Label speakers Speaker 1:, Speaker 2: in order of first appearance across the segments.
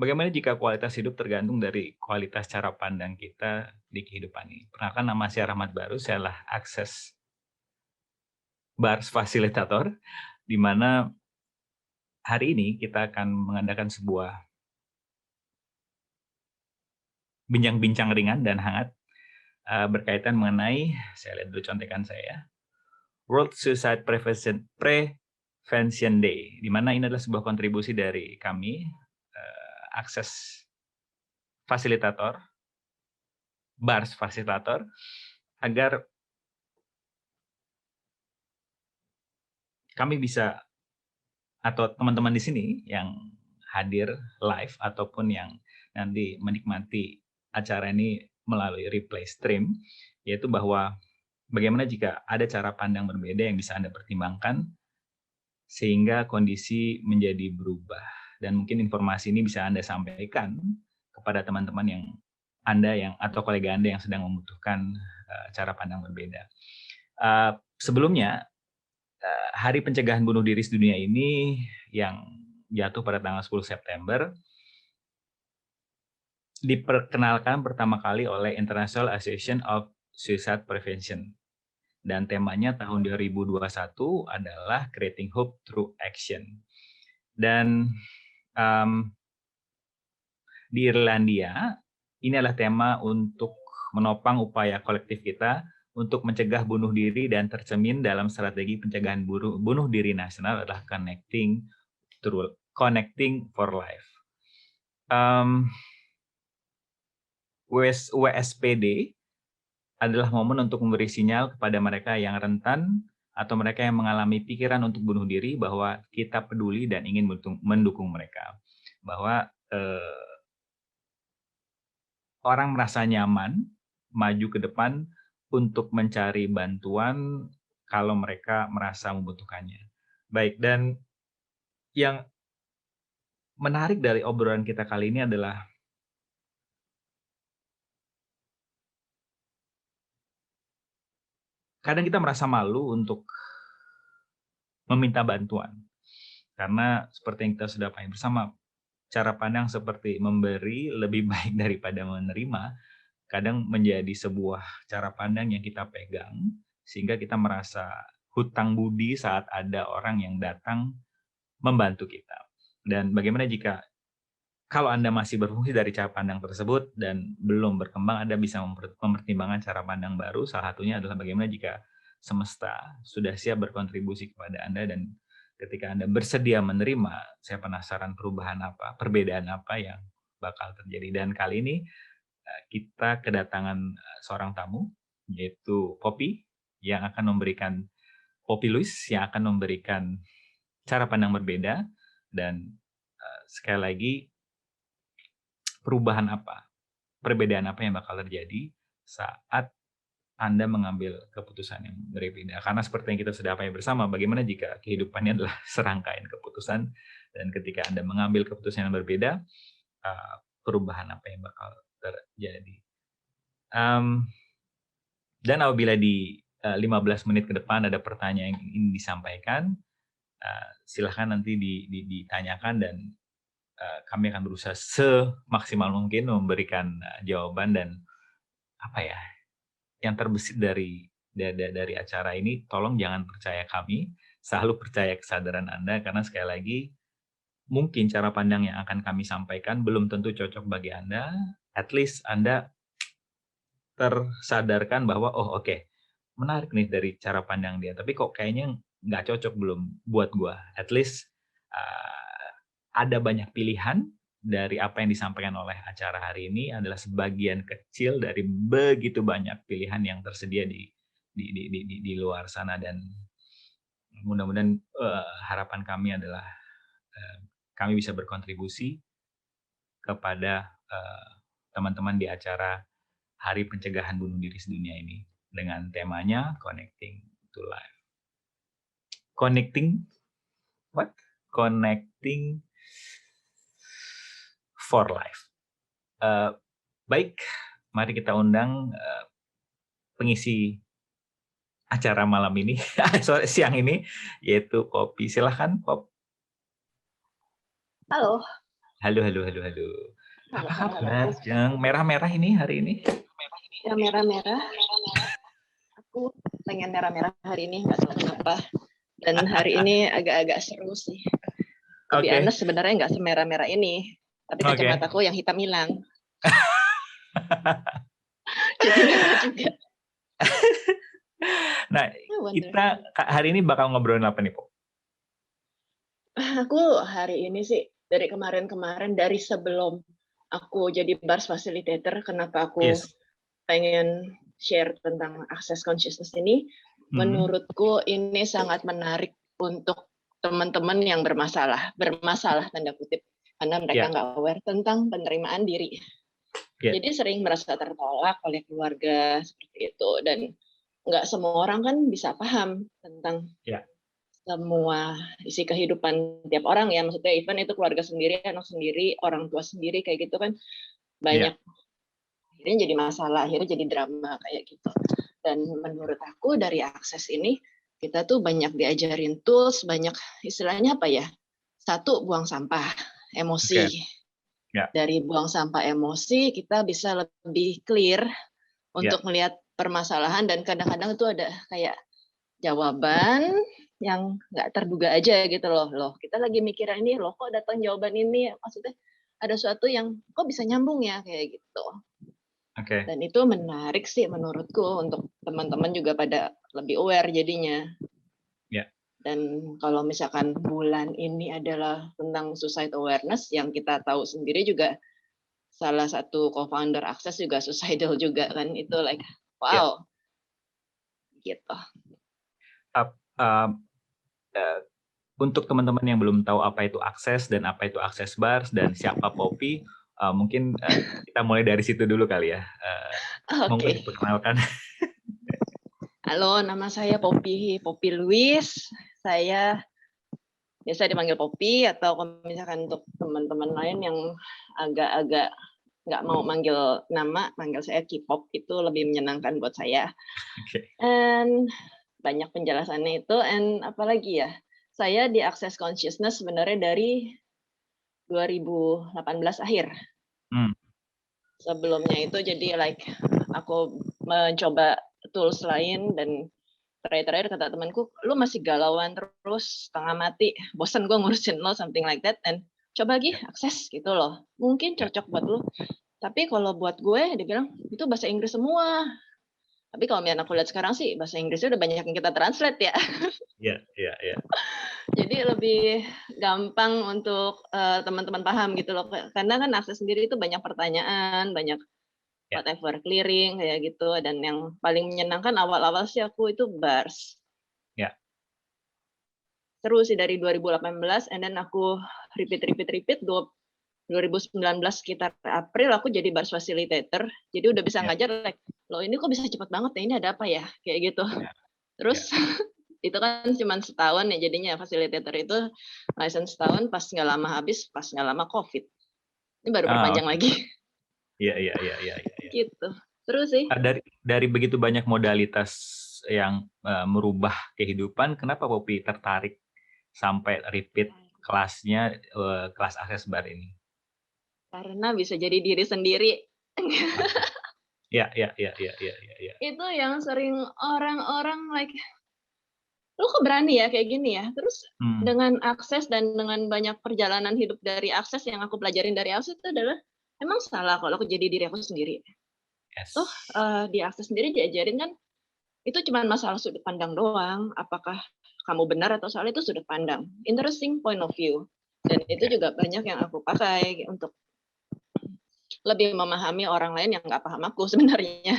Speaker 1: Bagaimana jika kualitas hidup tergantung dari kualitas cara pandang kita di kehidupan ini? Perkenalkan, nama saya Rahmat Baru, saya adalah Akses Bars Fasilitator, di mana hari ini kita akan mengadakan sebuah bincang-bincang ringan dan hangat berkaitan mengenai, saya lihat dulu contekan saya, World Suicide Prevention Day, di mana ini adalah sebuah kontribusi dari kami, Akses Fasilitator, Bars Fasilitator, agar kami bisa, atau teman-teman di sini yang hadir live ataupun yang nanti menikmati acara ini melalui replay stream, yaitu bahwa bagaimana jika ada cara pandang berbeda yang bisa Anda pertimbangkan sehingga kondisi menjadi berubah, dan mungkin informasi ini bisa Anda sampaikan kepada teman-teman yang Anda yang atau kolega Anda yang sedang membutuhkan cara pandang berbeda. Sebelumnya, Hari Pencegahan Bunuh Diri Sedunia ini yang jatuh pada tanggal 10 September diperkenalkan pertama kali oleh International Association of Suicide Prevention, dan temanya tahun 2021 adalah Creating Hope Through Action. Dan di Irlandia, ini adalah tema untuk menopang upaya kolektif kita untuk mencegah bunuh diri, dan tercermin dalam strategi pencegahan bunuh diri nasional adalah Connecting for Life. WSPD adalah momen untuk memberi sinyal kepada mereka yang rentan atau mereka yang mengalami pikiran untuk bunuh diri bahwa kita peduli dan ingin mendukung mereka. Bahwa orang merasa nyaman maju ke depan untuk mencari bantuan kalau mereka merasa membutuhkannya. Baik, dan yang menarik dari obrolan kita kali ini adalah kadang kita merasa malu untuk meminta bantuan. Karena seperti yang kita sudah pahami bersama, cara pandang seperti memberi lebih baik daripada menerima kadang menjadi sebuah cara pandang yang kita pegang, sehingga kita merasa hutang budi saat ada orang yang datang membantu kita. Dan bagaimana jika kalau Anda masih berfungsi dari cara pandang tersebut dan belum berkembang, Anda bisa mempertimbangkan cara pandang baru. Salah satunya adalah bagaimana jika semesta sudah siap berkontribusi kepada Anda, dan ketika Anda bersedia menerima, saya penasaran perbedaan apa yang bakal terjadi. Dan kali ini kita kedatangan seorang tamu, yaitu Poppy, yang akan memberikan Poppy Louise yang akan memberikan cara pandang berbeda, dan sekali lagi perbedaan apa yang bakal terjadi saat Anda mengambil keputusan yang berbeda. Karena seperti yang kita sudah pahami bersama, bagaimana jika kehidupannya adalah serangkaian keputusan, dan ketika Anda mengambil keputusan yang berbeda, perubahan apa yang bakal terjadi. Dan apabila di 15 menit ke depan ada pertanyaan yang ingin disampaikan, silahkan nanti ditanyakan, dan kami akan berusaha semaksimal mungkin memberikan jawaban. Dan yang terbesit dari acara ini, tolong jangan percaya kami, selalu percaya kesadaran Anda, karena sekali lagi mungkin cara pandang yang akan kami sampaikan belum tentu cocok bagi Anda. At least Anda tersadarkan bahwa menarik nih dari cara pandang dia, tapi kok kayaknya nggak cocok belum buat gua. At least ada banyak pilihan dari apa yang disampaikan oleh acara hari ini adalah sebagian kecil dari begitu banyak pilihan yang tersedia di luar sana. Dan mudah-mudahan harapan kami adalah kami bisa berkontribusi kepada teman-teman di acara Hari Pencegahan Bunuh Diri Sedunia ini dengan temanya Connecting to Life. Connecting for Life. Baik, mari kita undang pengisi acara malam ini, siang ini, yaitu Poppy. Silahkan, Pop.
Speaker 2: Halo.
Speaker 1: Halo, halo, halo, halo.
Speaker 2: Halo,
Speaker 1: Apa
Speaker 2: halo, halo.
Speaker 1: kabar, Jeng? Merah-merah ini hari ini?
Speaker 2: Yang merah-merah, aku pengen merah-merah hari ini, nggak tahu kenapa. Dan hari ini agak-agak seru sih. Lebih
Speaker 1: Oke,
Speaker 2: honest sebenarnya nggak semerah-merah ini, tapi
Speaker 1: oke.
Speaker 2: kacamataku yang hitam hilang. Jadi nggak tahu juga.
Speaker 1: Nah,
Speaker 2: I wonder.
Speaker 1: kita hari ini bakal ngobrolin apa nih, Po?
Speaker 2: Aku hari ini sih dari kemarin-kemarin, dari sebelum aku jadi bars facilitator, kenapa aku
Speaker 1: Yes.
Speaker 2: pengen share tentang access consciousness ini, menurutku ini sangat menarik untuk teman-teman yang bermasalah tanda kutip, karena mereka
Speaker 1: Ya,
Speaker 2: nggak aware tentang penerimaan diri.
Speaker 1: ya,
Speaker 2: Jadi sering merasa tertolak oleh keluarga seperti itu, dan nggak semua orang kan bisa paham tentang
Speaker 1: ya,
Speaker 2: semua isi kehidupan tiap orang ya, maksudnya even itu keluarga sendiri, anak sendiri, orang tua sendiri kayak gitu kan banyak,
Speaker 1: ya.
Speaker 2: akhirnya jadi masalah, akhirnya jadi drama kayak gitu. Dan menurut aku dari akses ini kita tuh banyak diajarin tools, banyak istilahnya apa ya? Satu, buang sampah
Speaker 1: Oke,
Speaker 2: emosi.
Speaker 1: ya,
Speaker 2: Dari buang sampah emosi kita bisa lebih clear
Speaker 1: ya,
Speaker 2: untuk melihat permasalahan, dan kadang-kadang itu ada kayak jawaban yang nggak terduga aja gitu loh. Kita lagi mikirin ini, loh kok datang jawaban ini, maksudnya ada sesuatu yang kok bisa nyambung ya kayak gitu.
Speaker 1: oke,
Speaker 2: Dan itu menarik sih menurutku untuk teman-teman juga pada lebih aware jadinya.
Speaker 1: ya,
Speaker 2: Dan kalau misalkan bulan ini adalah tentang suicide awareness, yang kita tahu sendiri juga salah satu co-founder Access juga suicidal juga kan, itu like
Speaker 1: ya.
Speaker 2: wow gitu.
Speaker 1: Ap- um, eh, untuk teman-teman yang belum tahu apa itu akses dan apa itu akses bars dan siapa Poppy, mungkin kita mulai dari situ dulu kali ya. Monggo
Speaker 2: Oke.
Speaker 1: diperkenalkan.
Speaker 2: Halo, nama saya Poppy Louis. Saya biasa dipanggil Poppy, atau kalau misalkan untuk teman-teman lain yang agak-agak nggak mau manggil nama, manggil saya K-pop, itu lebih menyenangkan buat saya.
Speaker 1: Oke,
Speaker 2: And banyak penjelasannya itu, and apalagi ya, saya di Access Consciousness sebenarnya dari 2018 akhir.
Speaker 1: Hmm,
Speaker 2: Sebelumnya itu jadi like aku mencoba tools lain, dan terakhir kata temanku, lu masih galauan terus, setengah mati, bosan gue ngurusin lo, something like that, and coba lagi
Speaker 1: ya,
Speaker 2: akses gitu loh, mungkin
Speaker 1: ya,
Speaker 2: cocok buat lu. Tapi kalau buat gue, dia bilang itu bahasa Inggris semua. Tapi kalau yang aku lihat sekarang sih bahasa Inggrisnya udah banyak yang kita translate ya.
Speaker 1: ya, ya, ya.
Speaker 2: Jadi lebih gampang untuk teman-teman paham gitu loh. Karena kan akses sendiri itu banyak pertanyaan, banyak
Speaker 1: Ya.
Speaker 2: whatever clearing kayak gitu. Dan yang paling menyenangkan awal-awal sih aku itu bars.
Speaker 1: Ya.
Speaker 2: Seru sih dari 2018, and then aku repeat 2019 sekitar April aku jadi bars facilitator. Jadi udah bisa
Speaker 1: Ya.
Speaker 2: ngajar like, loh ini kok bisa cepet banget ya, ini ada apa ya? Kayak gitu.
Speaker 1: Ya. Ya.
Speaker 2: Terus itu kan cuma setahun ya jadinya, facilitator itu license setahun, pas nggak lama habis, pas nggak lama COVID. Ini baru perpanjang
Speaker 1: Oke.
Speaker 2: lagi.
Speaker 1: Iya, iya, iya, iya, iya.
Speaker 2: Gitu. Terus sih.
Speaker 1: Dari begitu banyak modalitas yang merubah kehidupan, kenapa Poppy tertarik sampai repeat kelasnya, kelas akses bar ini?
Speaker 2: Karena bisa jadi diri sendiri.
Speaker 1: Oke. Ya, ya, ya, ya, ya, ya, ya.
Speaker 2: Itu yang sering orang-orang like, lu kok berani ya kayak gini ya? Terus
Speaker 1: Hmm.
Speaker 2: dengan akses dan dengan banyak perjalanan hidup dari akses, yang aku pelajarin dari akses itu adalah, emang salah kalau aku jadi diri aku sendiri. Toh
Speaker 1: Yes.
Speaker 2: di akses sendiri diajarin kan itu cuma masalah sudut pandang doang. Apakah kamu benar atau salah itu sudut pandang. Interesting point of view. Dan itu
Speaker 1: Oke.
Speaker 2: juga banyak yang aku pakai untuk lebih memahami orang lain yang nggak paham aku sebenarnya.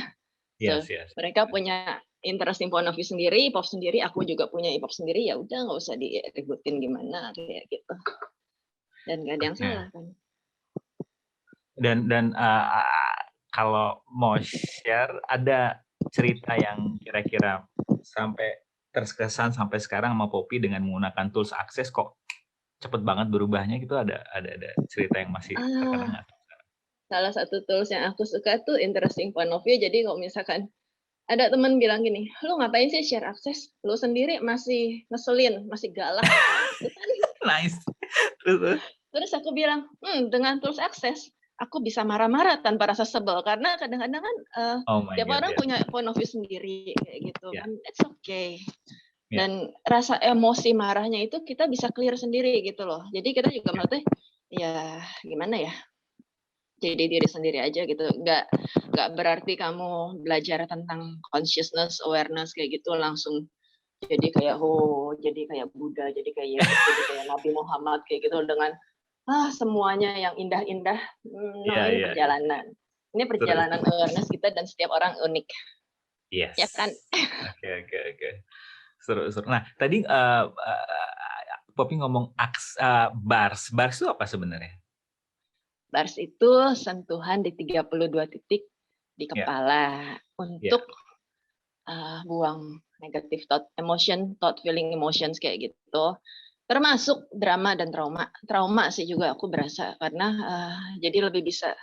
Speaker 2: So,
Speaker 1: Yes, yes.
Speaker 2: mereka punya interesting point of view sendiri, pop sendiri, aku juga punya pop sendiri, ya udah nggak usah diributin gimana kayak gitu. Dan nggak ada yang
Speaker 1: Oke.
Speaker 2: salah kan.
Speaker 1: Dan kalau mau share, ada cerita yang kira-kira sampai terkesan sampai sekarang sama Poppy dengan menggunakan tools akses kok cepet banget berubahnya gitu, ada cerita yang masih terkenang
Speaker 2: Ah,
Speaker 1: nggak?
Speaker 2: salah satu tools yang aku suka tuh interesting point of view. Jadi kalau misalkan ada teman bilang gini, lu ngapain sih share akses? Lu sendiri masih ngeselin, masih galak. Gitu kan.
Speaker 1: Nice. Terus?
Speaker 2: Terus aku bilang, dengan tools akses, aku bisa marah-marah tanpa rasa sebel karena kadang-kadang kan
Speaker 1: Oh my
Speaker 2: tiap
Speaker 1: God,
Speaker 2: orang
Speaker 1: ya.
Speaker 2: punya point of view sendiri kayak gitu
Speaker 1: Ya,
Speaker 2: kan. It's okay.
Speaker 1: ya,
Speaker 2: Dan rasa emosi marahnya itu kita bisa clear sendiri gitu loh. Jadi kita juga
Speaker 1: ya.
Speaker 2: maksudnya ya gimana ya? Jadi diri sendiri aja gitu. Nggak berarti kamu belajar tentang consciousness, awareness kayak gitu langsung jadi kayak jadi kayak Buddha, jadi kayak Yesus, jadi kayak Nabi Muhammad kayak gitu dengan semuanya yang indah-indah. No,
Speaker 1: Iya,
Speaker 2: ini
Speaker 1: iya, iya.
Speaker 2: perjalanan. Ini
Speaker 1: Seru,
Speaker 2: perjalanan
Speaker 1: seru.
Speaker 2: awareness kita dan setiap orang unik,
Speaker 1: Yes.
Speaker 2: ya kan?
Speaker 1: Oke, oke, oke. Seru, seru. Nah, tadi Poppy ngomong bars. Bars itu apa sebenarnya?
Speaker 2: Bars itu sentuhan di 32 titik di
Speaker 1: Ya,
Speaker 2: kepala
Speaker 1: ya,
Speaker 2: untuk buang negatif thought, feeling, emotions kayak gitu. Termasuk drama dan trauma. Trauma sih juga aku berasa karena jadi lebih bisa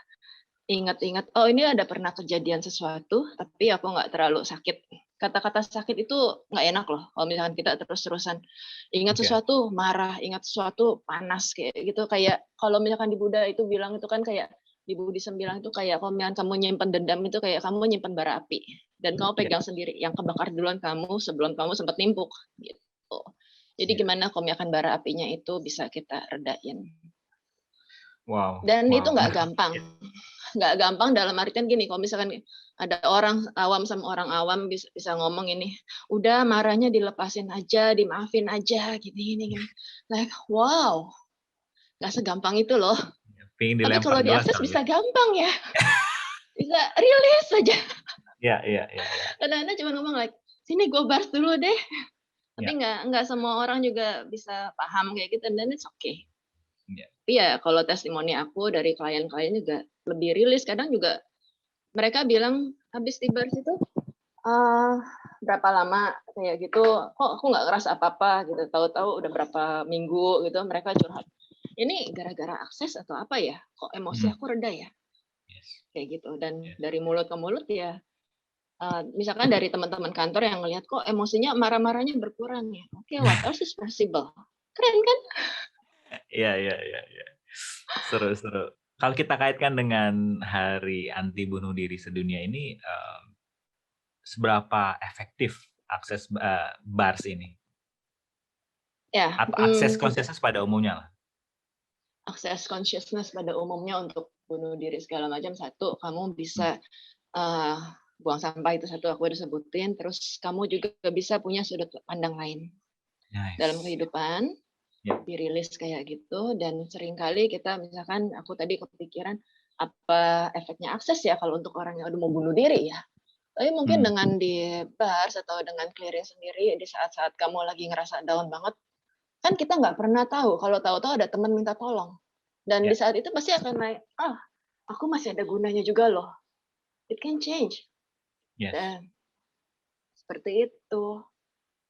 Speaker 2: ingat-ingat, oh ini ada pernah kejadian sesuatu, tapi aku nggak terlalu sakit. Kata-kata sakit itu nggak enak loh. Kalau misalkan kita terus-terusan ingat
Speaker 1: oke.
Speaker 2: sesuatu, marah, ingat sesuatu, panas kayak gitu. Kayak kalau misalkan di Buddha itu bilang itu kan kayak di Buddhism bilang itu kayak kalau misalkan kamu nyimpen dendam itu kayak kamu nyimpen bara api dan kamu
Speaker 1: Ya,
Speaker 2: pegang sendiri. Yang kebakar duluan kamu sebelum kamu sempat nimpuk gitu. Jadi
Speaker 1: ya.
Speaker 2: gimana kalau misalkan bara apinya itu bisa kita redain.
Speaker 1: Wow,
Speaker 2: Dan itu
Speaker 1: wow.
Speaker 2: nggak gampang.
Speaker 1: Ya,
Speaker 2: Nggak gampang dalam artian gini, kalau misalkan ada orang awam sama orang awam bisa ngomong ini, udah marahnya dilepasin aja, dimaafin aja, gini, gini, gini. Like, wow, nggak segampang itu loh.
Speaker 1: pengen
Speaker 2: Tapi
Speaker 1: dilempar
Speaker 2: kalau
Speaker 1: gelas
Speaker 2: diakses
Speaker 1: kali ya.
Speaker 2: bisa gampang ya, bisa rilis saja.
Speaker 1: Ya, ya, ya, ya.
Speaker 2: Kadang-kadang cuma ngomong like, sini gue bars dulu deh. Tapi
Speaker 1: Ya,
Speaker 2: nggak semua orang juga bisa paham kayak gitu, dan it's okay.
Speaker 1: ya.
Speaker 2: Tapi ya kalau testimoni aku dari klien-klien juga lebih rilis, kadang juga mereka bilang habis di bars itu berapa lama kayak gitu, kok aku nggak ngerasa apa-apa gitu, tahu-tahu udah berapa minggu gitu mereka curhat. Ini gara-gara akses atau apa ya? Kok emosi
Speaker 1: Hmm,
Speaker 2: aku reda ya?
Speaker 1: yes,
Speaker 2: Kayak gitu. Dan
Speaker 1: yes.
Speaker 2: dari mulut ke mulut ya, misalkan dari teman-teman kantor yang ngelihat kok emosinya marah-marahnya berkurang ya. Oke, what else is possible? Keren kan?
Speaker 1: Iya, iya, iya, iya. Seru, seru. Kalau kita kaitkan dengan Hari Anti Bunuh Diri Sedunia ini, seberapa efektif akses bars ini?
Speaker 2: Ya,
Speaker 1: Atau akses consciousness pada umumnya lah.
Speaker 2: akses consciousness pada umumnya untuk bunuh diri segala macam, satu, kamu
Speaker 1: Hmm,
Speaker 2: bisa buang sampah itu satu aku udah sebutin, terus kamu juga bisa punya sudut pandang lain dalam
Speaker 1: nice.
Speaker 2: kehidupan,
Speaker 1: Ya,
Speaker 2: dirilis kayak gitu, dan seringkali kita misalkan aku tadi kepikiran apa efeknya akses ya kalau untuk orang yang udah mau bunuh diri ya. Tapi mungkin
Speaker 1: hmm,
Speaker 2: dengan di bars atau dengan clearing sendiri di saat-saat kamu lagi ngerasa down banget, kan kita nggak pernah tahu kalau tahu-tahu ada teman minta tolong. Dan di
Speaker 1: ya,
Speaker 2: saat itu pasti akan naik, aku masih ada gunanya juga loh. It can change.
Speaker 1: yes.
Speaker 2: Dan seperti itu.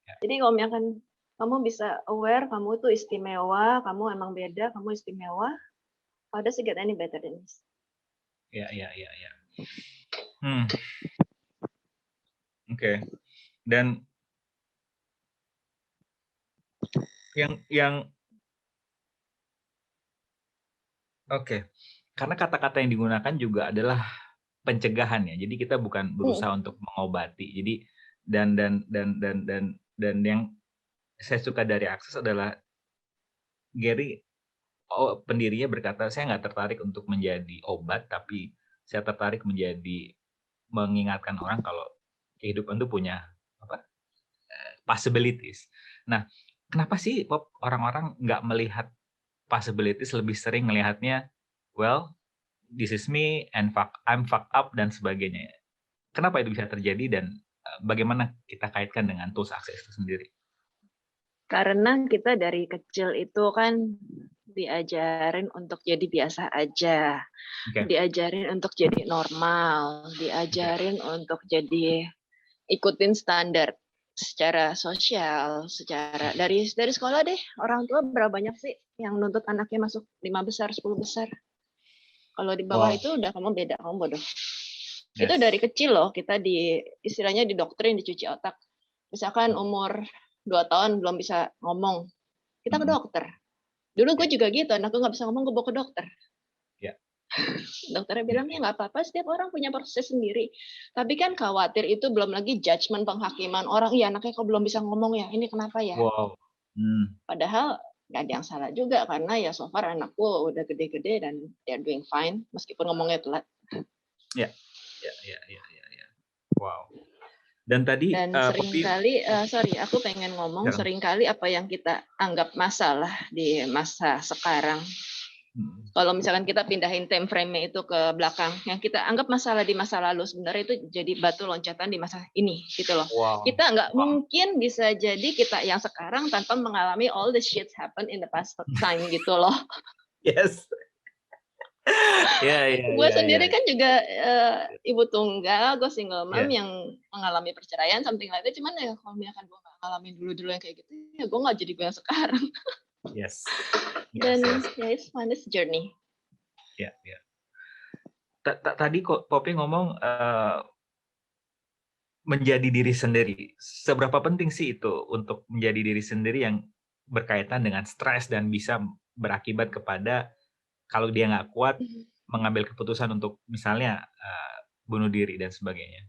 Speaker 1: Ya,
Speaker 2: Jadi kalau misalkan kamu bisa aware, kamu tuh istimewa, kamu emang beda, kamu istimewa, how does it get any better than this?
Speaker 1: ya, ya, ya, ya. Hmm, oke. Dan yang oke. Karena kata-kata yang digunakan juga adalah pencegahan ya. Jadi kita bukan
Speaker 2: Hmm,
Speaker 1: berusaha untuk mengobati. Jadi dan yang saya suka dari akses adalah Gary pendirinya berkata, saya nggak tertarik untuk menjadi obat, tapi saya tertarik menjadi mengingatkan orang kalau kehidupan itu punya apa possibilities. Nah, kenapa sih orang-orang nggak melihat possibilities, lebih sering melihatnya, well, this is me and I'm fucked up dan sebagainya. Kenapa itu bisa terjadi dan bagaimana kita kaitkan dengan tools akses itu sendiri?
Speaker 2: karena kita dari kecil itu kan diajarin untuk jadi biasa aja,
Speaker 1: Oke,
Speaker 2: diajarin untuk jadi normal,
Speaker 1: oke.
Speaker 2: diajarin untuk jadi ikutin standar secara sosial, secara dari sekolah deh. Orang tua berapa banyak sih yang nuntut anaknya masuk 5 besar, 10 besar. Kalau di bawah
Speaker 1: Wow,
Speaker 2: itu udah kamu beda, kamu bodoh. Itu
Speaker 1: yes.
Speaker 2: dari kecil loh kita istilahnya didoktrin, dicuci otak. Misalkan umur 2 tahun belum bisa ngomong, kita ke
Speaker 1: Mm-mm.
Speaker 2: dokter. Dulu gue
Speaker 1: Ya,
Speaker 2: juga gitu, anak gue nggak bisa ngomong, gue bawa ke dokter.
Speaker 1: ya,
Speaker 2: Dokternya
Speaker 1: ya,
Speaker 2: bilang, "Ya
Speaker 1: ya.
Speaker 2: nggak apa-apa, setiap orang punya proses sendiri." Tapi kan khawatir itu belum lagi judgement penghakiman orang, "Iya anaknya kok belum bisa ngomong ya? Ini kenapa ya?"
Speaker 1: Wow. Hmm.
Speaker 2: Padahal nggak ada yang salah juga karena ya so far anakku udah gede-gede dan they're doing fine meskipun ngomongnya telat.
Speaker 1: Ya, ya, ya, ya, ya, ya. Wow. Dan tadi
Speaker 2: Dan
Speaker 1: Poppy,
Speaker 2: seringkali, sorry aku pengen ngomong,
Speaker 1: silakan.
Speaker 2: seringkali apa yang kita anggap masalah di masa sekarang,
Speaker 1: Hmm.
Speaker 2: kalau misalkan kita pindahin time frame-nya itu ke belakang, yang kita anggap masalah di masa lalu sebenarnya itu jadi batu loncatan di masa ini, gitu loh.
Speaker 1: Wow.
Speaker 2: Kita nggak
Speaker 1: Wow.
Speaker 2: mungkin bisa jadi kita yang sekarang tanpa mengalami all the shit happen in the past time gitu loh.
Speaker 1: Yes. Ya, ya,
Speaker 2: Gue
Speaker 1: ya, ya.
Speaker 2: sendiri kan juga ibu tunggal, gue single mom
Speaker 1: Ya.
Speaker 2: yang mengalami perceraian, something like that. Cuman ya kalau misalkan gue nggak ngalamin dulu-dulu yang kayak gitu, ya gue nggak jadi gue yang sekarang.
Speaker 1: Yes. Yes,
Speaker 2: Dan
Speaker 1: yes.
Speaker 2: ya it's fun, it's journey.
Speaker 1: Ya, ya. Tadi kok Poppy ngomong menjadi diri sendiri. Seberapa penting sih itu untuk menjadi diri sendiri yang berkaitan dengan stres dan bisa berakibat kepada kalau dia nggak kuat mengambil keputusan untuk misalnya bunuh diri dan sebagainya.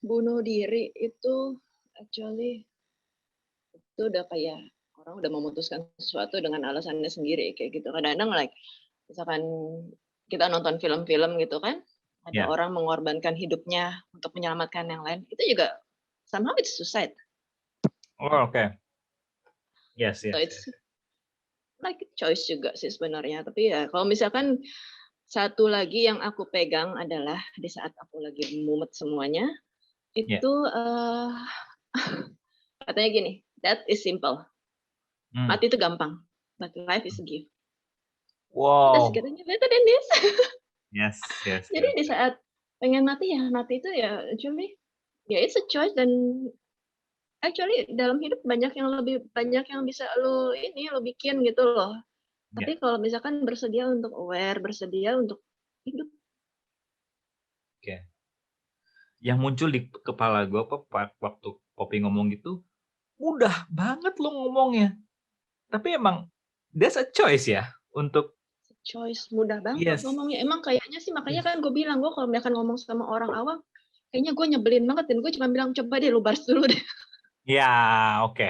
Speaker 2: Bunuh diri itu actually itu udah kayak orang udah memutuskan sesuatu dengan alasannya sendiri kayak gitu. Kadang-kadang like misalkan kita nonton film-film gitu kan, ada
Speaker 1: Ya.
Speaker 2: orang mengorbankan hidupnya untuk menyelamatkan yang lain, itu juga somehow it's suicide.
Speaker 1: Oh, oke. Yes,
Speaker 2: So
Speaker 1: yes,
Speaker 2: it's
Speaker 1: yes.
Speaker 2: like a choice juga sih sebenarnya. Tapi ya kalau misalkan satu lagi yang aku pegang adalah di saat aku lagi mumet semuanya,
Speaker 1: Ya.
Speaker 2: itu katanya gini, "That is simple.
Speaker 1: Hmm.
Speaker 2: Mati itu gampang, but life is a gift." Does
Speaker 1: Wow.
Speaker 2: get any better than this?
Speaker 1: Yes, yes,
Speaker 2: Jadi
Speaker 1: yes,
Speaker 2: di
Speaker 1: yes.
Speaker 2: saat pengen mati ya mati itu ya actually ya it's a choice dan actually dalam hidup banyak yang bisa lo bikin gitu loh.
Speaker 1: Ya.
Speaker 2: Tapi kalau misalkan bersedia untuk aware, bersedia untuk hidup.
Speaker 1: Oke. Yang muncul di kepala gue waktu Poppy ngomong gitu, mudah banget lo ngomongnya. Tapi emang that's a choice ya untuk
Speaker 2: Choice, mudah banget
Speaker 1: yes,
Speaker 2: ngomongnya. Emang kayaknya sih makanya
Speaker 1: yes.
Speaker 2: kan gue bilang, gue kalau misalkan ngomong sama orang awam, kayaknya gue nyebelin banget dan gue cuma bilang, "Coba deh lu baris dulu deh."
Speaker 1: Ya, oke.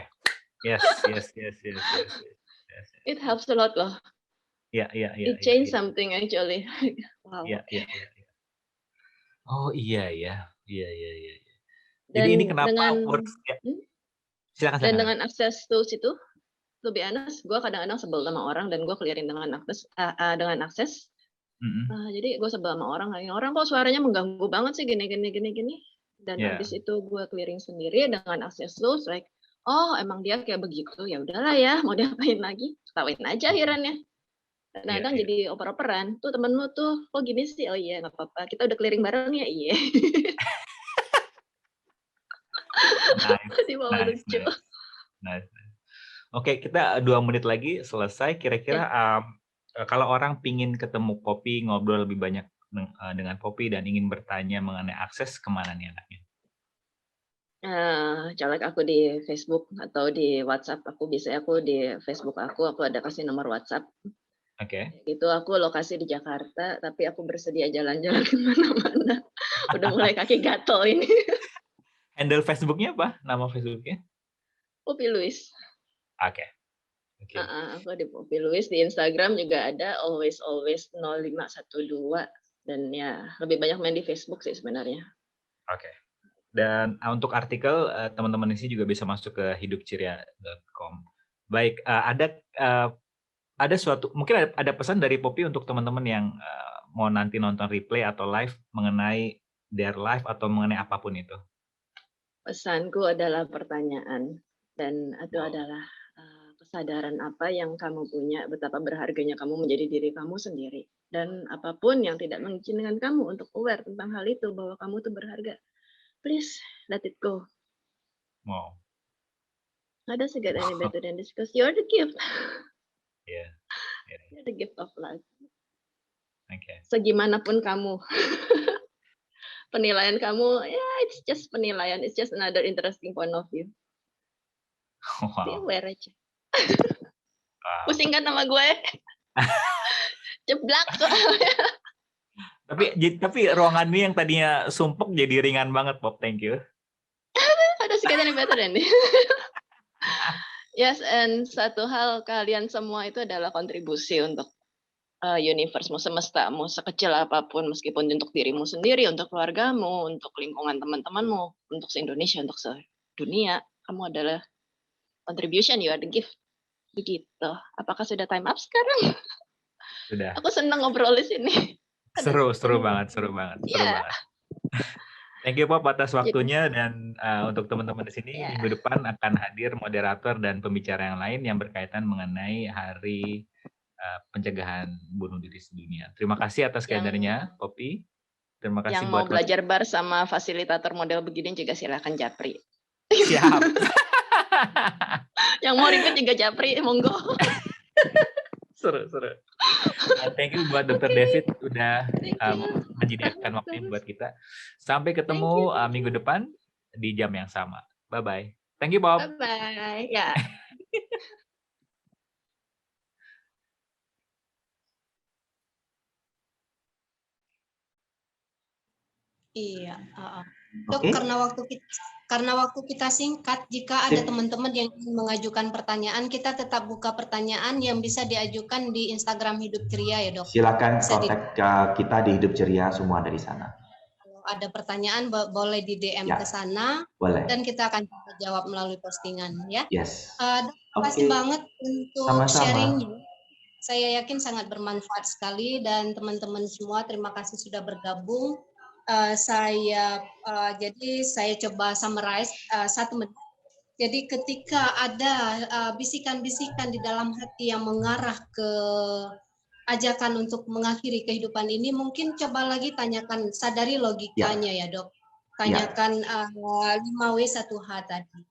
Speaker 1: Yes, yes, yes, yes, yes, yes, yes, yes.
Speaker 2: It helps a lot loh.
Speaker 1: Ya, ya, ya,
Speaker 2: It
Speaker 1: ya,
Speaker 2: change
Speaker 1: ya,
Speaker 2: something actually. Wow,
Speaker 1: ya,
Speaker 2: oke.
Speaker 1: ya, ya, ya. Oh iya ya, iya, iya, iya, iya. Jadi ini
Speaker 2: Dan
Speaker 1: kenapa
Speaker 2: dengan
Speaker 1: works ya,
Speaker 2: hmm,
Speaker 1: silakan,
Speaker 2: dan
Speaker 1: silakan.
Speaker 2: dengan akses tools itu, to be honest, gue kadang-kadang sebel sama orang dan gue clearin dengan akses.
Speaker 1: Mhm.
Speaker 2: Jadi gue sebel sama orang, "Ini orang kok suaranya mengganggu banget sih gini gini gini gini." Dan
Speaker 1: Ya,
Speaker 2: abis itu gue clearing sendiri dengan akses tools like, "Oh emang dia kayak begitu, ya udahlah ya mau diapain lagi, ketawain aja akhirannya."
Speaker 1: iya,
Speaker 2: Kadang-kadang
Speaker 1: iya.
Speaker 2: jadi oper-operan, "Tuh temenmu tuh, kok gini sih?" "Oh iya nggak apa-apa, kita udah clearing bareng ya?" "Iya."
Speaker 1: Nice,
Speaker 2: Dibawa
Speaker 1: nice,
Speaker 2: lucu.
Speaker 1: nice, nice. Oke, kita 2 menit lagi selesai.
Speaker 2: Ya.
Speaker 1: Kira-kira, kalau orang pingin ketemu Poppy, ngobrol lebih banyak dengan Poppy dan ingin bertanya mengenai akses, kemana nih anaknya?
Speaker 2: Colek aku di Facebook atau di WhatsApp aku, biasanya aku di Facebook aku ada kasih nomor WhatsApp.
Speaker 1: Oke.
Speaker 2: Itu aku lokasi di Jakarta, tapi aku bersedia jalan-jalan ke mana-mana. Udah mulai kaki gatel ini.
Speaker 1: Handle Facebook-nya apa? Nama Facebook-nya?
Speaker 2: Poppy Louise.
Speaker 1: Oke, oke.
Speaker 2: Aku di Poppy Louise, di Instagram juga ada always always 0512 dan ya lebih banyak main di Facebook sih sebenarnya.
Speaker 1: Oke. Dan, untuk artikel, teman-teman di sini juga bisa masuk ke hidupceria.com. Baik, ada suatu mungkin ada pesan dari Poppy untuk teman-teman yang, mau nanti nonton replay atau live mengenai their life atau mengenai apapun itu?
Speaker 2: Pesanku adalah pertanyaan dan itu
Speaker 1: Wow.
Speaker 2: adalah, kesadaran apa yang kamu punya, betapa berharganya kamu menjadi diri kamu sendiri. Dan apapun yang tidak mengizinkan kamu untuk aware tentang hal itu, bahwa kamu tuh berharga, please let it go.
Speaker 1: Wow.
Speaker 2: Nggak ada get any better than this because you're the gift.
Speaker 1: Iya, iya,
Speaker 2: You're the gift of life.
Speaker 1: oke.
Speaker 2: Segimanapun kamu, penilaian kamu, ya it's just penilaian, it's just another interesting point of view. Be
Speaker 1: Wow.
Speaker 2: aware aja.
Speaker 1: Wow.
Speaker 2: Pusing kan sama gue? Jeblak soalnya.
Speaker 1: Tapi ruangan ini yang tadinya sumpek jadi ringan banget, Pop. Thank you.
Speaker 2: Ada getting better than this. Yes, and satu hal, kalian semua itu adalah kontribusi untuk universe-mu, semestamu, sekecil apapun, meskipun untuk dirimu sendiri, untuk keluargamu, untuk lingkungan teman-temanmu, untuk se-Indonesia, untuk sedunia, kamu adalah contribution, you are the gift. Begitu. Apakah sudah time up sekarang?
Speaker 1: Sudah.
Speaker 2: Aku senang ngobrol di sini.
Speaker 1: Seru banget.
Speaker 2: Yeah.
Speaker 1: Thank you, Pop, atas waktunya, dan untuk teman-teman di sini,
Speaker 2: Yeah.
Speaker 1: minggu depan akan hadir moderator dan pembicara yang lain yang berkaitan mengenai hari pencegahan bunuh diri sedunia. Terima kasih atas kehadirannya, Poppy. Terima kasih
Speaker 2: yang
Speaker 1: buat
Speaker 2: mau belajar bar sama fasilitator model begini juga silakan japri.
Speaker 1: Siap.
Speaker 2: Yang mau ribet juga japri, monggo.
Speaker 1: Seru. Thank you buat Dr. David udah menyediakan waktu buat kita. Sampai ketemu minggu depan di jam yang sama. Bye-bye. Thank you, Bob.
Speaker 2: Bye-bye. Ya.
Speaker 3: Iya. Dok, karena waktu kita singkat, jika ada teman-teman yang ingin mengajukan pertanyaan, kita tetap buka pertanyaan yang bisa diajukan di Instagram Hidup Ceria ya, Dok.
Speaker 4: Silakan kontak kita di Hidup Ceria, semua dari sana.
Speaker 3: Kalau ada pertanyaan boleh di DM ke sana.
Speaker 4: Boleh.
Speaker 3: Dan kita akan jawab melalui postingan ya.
Speaker 4: Yes.
Speaker 3: Terima kasih banget untuk sharingnya. Saya yakin sangat bermanfaat sekali, dan teman-teman semua terima kasih sudah bergabung. Jadi saya coba summarize 1 menit. Jadi ketika ada bisikan-bisikan di dalam hati yang mengarah ke ajakan untuk mengakhiri kehidupan ini, mungkin coba lagi tanyakan, sadari logikanya ya, Dok. Tanyakan 5W1H tadi.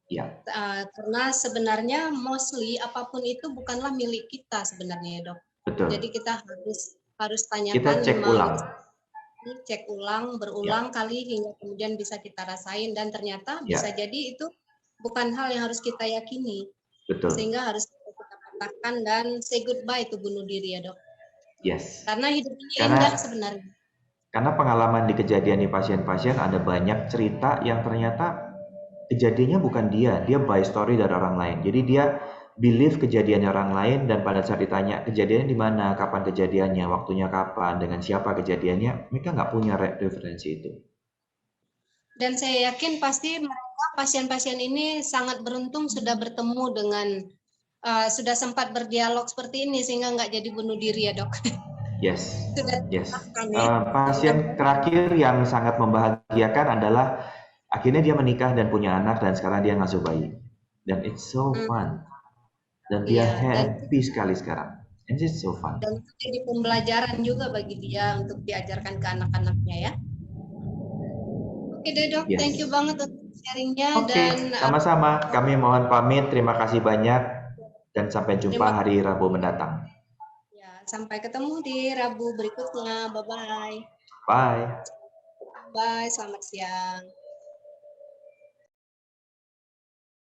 Speaker 3: Karena sebenarnya mostly apapun itu bukanlah milik kita sebenarnya ya, Dok.
Speaker 4: Betul.
Speaker 3: Jadi kita harus tanyakan, kita cek ulang, berulang kali hingga kemudian bisa kita rasain, dan ternyata bisa jadi itu bukan hal yang harus kita yakini.
Speaker 4: Betul.
Speaker 3: Sehingga harus kita patahkan dan say goodbye to bunuh diri ya, Dok.
Speaker 4: Yes.
Speaker 3: Karena hidup ini indah sebenarnya.
Speaker 4: Karena pengalaman di kejadian di pasien-pasien ada banyak cerita yang ternyata kejadiannya bukan dia by story dari orang lain. Jadi dia believe kejadiannya orang lain, dan pada saat ditanya kejadiannya di mana, kapan kejadiannya, waktunya kapan, dengan siapa kejadiannya, mereka nggak punya referensi itu.
Speaker 3: Dan saya yakin pasti mereka, pasien-pasien ini sangat beruntung sudah bertemu dengan, sudah sempat berdialog seperti ini sehingga nggak jadi bunuh diri ya, Dok.
Speaker 4: Yes. Pasien terakhir yang sangat membahagiakan adalah akhirnya dia menikah dan punya anak, dan sekarang dia ngasuh bayi. Dan it's so fun. Dan dia happy sekali sekarang. And it's so fun.
Speaker 3: Dan itu jadi pembelajaran juga bagi dia untuk diajarkan ke anak-anaknya ya. Oke deh, Dok, thank you banget untuk sharingnya. Dan
Speaker 4: sama-sama. Kami mohon pamit. Terima kasih banyak. Dan sampai jumpa hari Rabu mendatang.
Speaker 3: Ya, sampai ketemu di Rabu berikutnya. Bye-bye.
Speaker 4: Bye.
Speaker 3: Bye, selamat siang.